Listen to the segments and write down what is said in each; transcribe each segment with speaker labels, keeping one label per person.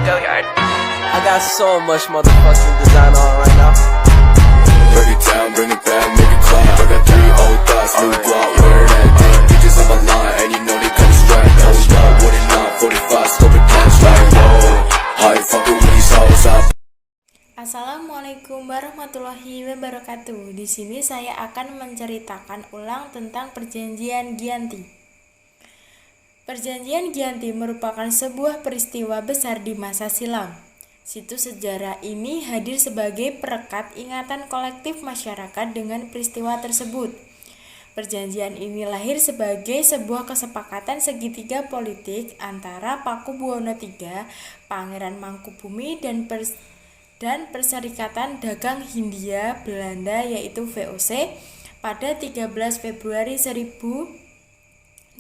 Speaker 1: Go yard. I got so much motherfucking design on right now.
Speaker 2: Break it down, bring it back, make it clap. I got 3 old thoughts, new block, where that thing. Bitches on my line, and you know they come straight. Hold up, what it not, 45, scope it cash like whoa. How you fucking with these hoes up?
Speaker 3: Assalamualaikum warahmatullahi wabarakatuh. Di sini saya akan menceritakan ulang tentang Perjanjian Giyanti. Perjanjian Giyanti merupakan sebuah peristiwa besar di masa silam. Situs sejarah ini hadir sebagai perekat ingatan kolektif masyarakat dengan peristiwa tersebut. Perjanjian ini lahir sebagai sebuah kesepakatan segitiga politik antara Pakubuwono III, Pangeran Mangkubumi dan Perserikatan Dagang Hindia Belanda yaitu VOC pada 13 Februari 1755.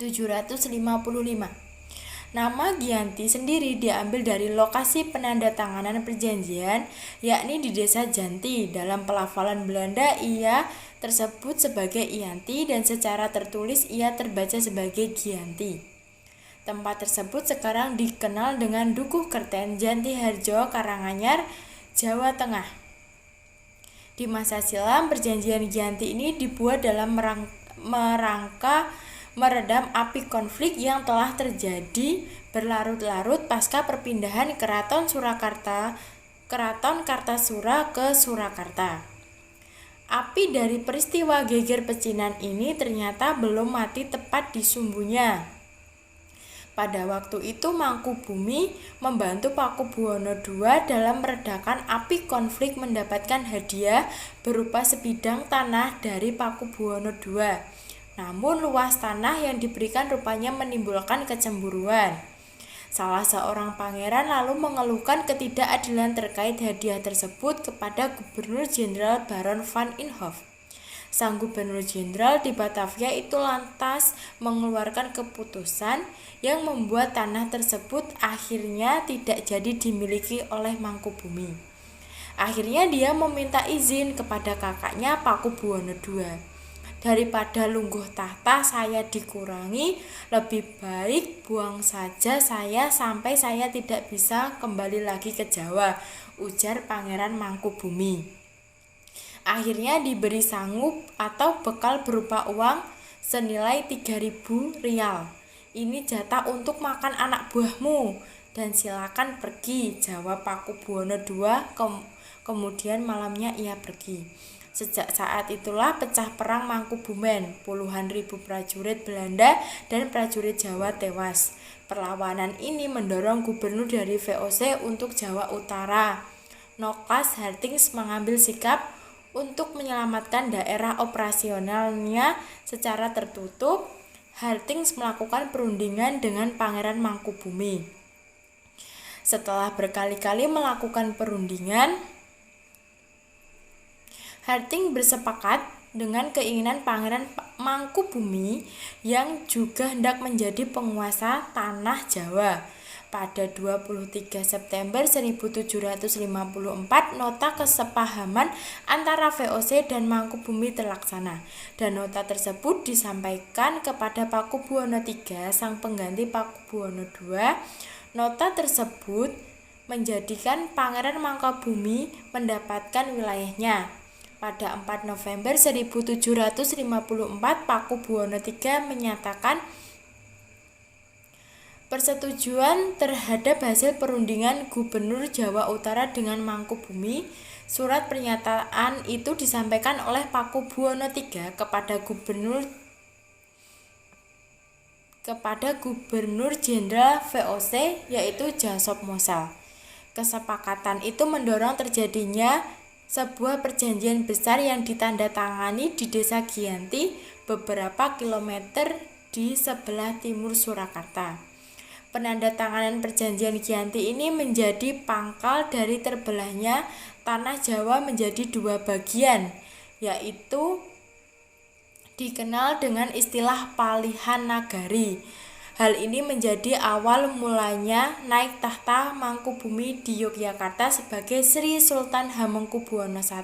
Speaker 3: Nama Giyanti sendiri diambil dari lokasi penandatanganan perjanjian, yakni di Desa Janti. Dalam pelafalan Belanda ia tersebut sebagai Ianti dan secara tertulis ia terbaca sebagai Giyanti. Tempat tersebut sekarang dikenal dengan Dukuh Kerten, Janti Harjo, Karanganyar, Jawa Tengah. Di masa silam, perjanjian Giyanti ini dibuat dalam merangka meredam api konflik yang telah terjadi berlarut-larut pasca perpindahan Keraton Kartasura ke Surakarta. Api dari peristiwa geger pecinan ini ternyata belum mati tepat di sumbunya. Pada waktu itu Mangkubumi membantu Pakubuwono II dalam meredakan api konflik mendapatkan hadiah berupa sebidang tanah dari Pakubuwono II. Namun luas tanah yang diberikan rupanya menimbulkan kecemburuan. Salah seorang pangeran lalu mengeluhkan ketidakadilan terkait hadiah tersebut kepada Gubernur Jenderal Baron van Inhofe. Sang Gubernur Jenderal di Batavia itu lantas mengeluarkan keputusan yang membuat tanah tersebut akhirnya tidak jadi dimiliki oleh Mangkubumi. Akhirnya dia meminta izin kepada kakaknya Pakubuwono II. Daripada lungguh tahta saya dikurangi, lebih baik buang saja saya sampai saya tidak bisa kembali lagi ke Jawa, ujar Pangeran Mangkubumi. Akhirnya diberi sangup atau bekal berupa uang senilai 3.000 rial. Ini jatah untuk makan anak buahmu dan silakan pergi, jawab Pakubuwono II. Kemudian malamnya ia pergi. Sejak saat itulah pecah perang Mangkubumen. Puluhan ribu prajurit Belanda dan prajurit Jawa tewas. Perlawanan ini mendorong gubernur dari VOC untuk Jawa Utara, Nokas Hartings, mengambil sikap untuk menyelamatkan daerah operasionalnya secara tertutup. Hartings melakukan perundingan dengan Pangeran Mangkubumi. Setelah berkali-kali melakukan perundingan, Hartings bersepakat dengan keinginan Pangeran Mangkubumi yang juga hendak menjadi penguasa tanah Jawa. Pada 23 September 1754, nota kesepahaman antara VOC dan Mangkubumi terlaksana, dan nota tersebut disampaikan kepada Pakubuwono III, sang pengganti Pakubuwono II. Nota tersebut menjadikan Pangeran Mangkubumi mendapatkan wilayahnya. Pada 4 November 1754, Pakubuwono III menyatakan persetujuan terhadap hasil perundingan Gubernur Jawa Utara dengan Mangkubumi. Surat pernyataan itu disampaikan oleh Pakubuwono III kepada Gubernur Jenderal VOC yaitu Jasob Mosel. Kesepakatan itu mendorong terjadinya sebuah perjanjian besar yang ditandatangani di Desa Giyanti beberapa kilometer di sebelah timur Surakarta. Penandatanganan perjanjian Giyanti ini menjadi pangkal dari terbelahnya tanah Jawa menjadi 2 bagian, yaitu dikenal dengan istilah Palihan Nagari. Hal ini menjadi awal mulanya naik tahta Mangkubumi di Yogyakarta sebagai Sri Sultan Hamengkubuwono I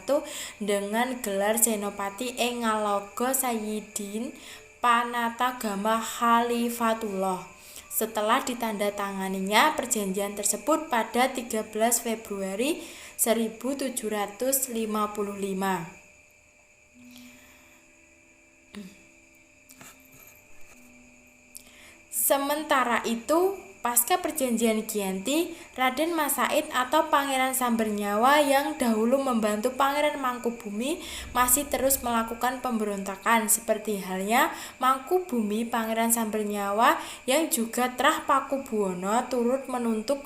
Speaker 3: dengan gelar Senopati ing Ngaloga Sayyidin Panatagama Khalifatullah. setelah ditandatanganinya perjanjian tersebut pada 13 Februari 1755. Sementara itu, pasca perjanjian Giyanti, Raden Mas Said atau Pangeran Sambernyawa yang dahulu membantu Pangeran Mangkubumi masih terus melakukan pemberontakan, seperti halnya Mangkubumi Pangeran Sambernyawa yang juga Trah Pakubuwono turut menuntut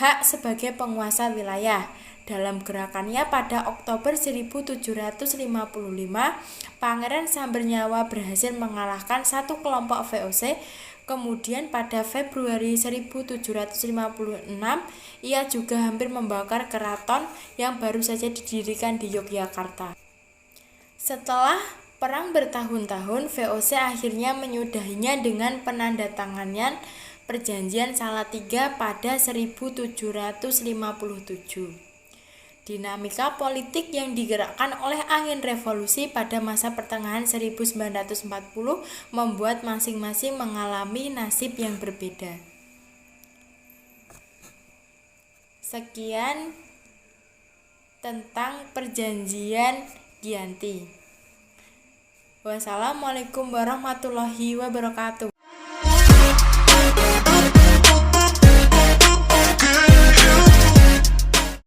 Speaker 3: hak sebagai penguasa wilayah. Dalam gerakannya pada Oktober 1755, Pangeran Sambernyawa berhasil mengalahkan satu kelompok VOC. Kemudian pada Februari 1756, ia juga hampir membakar keraton yang baru saja didirikan di Yogyakarta. Setelah perang bertahun-tahun, VOC akhirnya menyudahinya dengan penandatanganan Perjanjian Salatiga pada 1757. Dinamika politik yang digerakkan oleh angin revolusi pada masa pertengahan 1940 membuat masing-masing mengalami nasib yang berbeda. Sekian tentang Perjanjian Giyanti. Wassalamualaikum warahmatullahi wabarakatuh.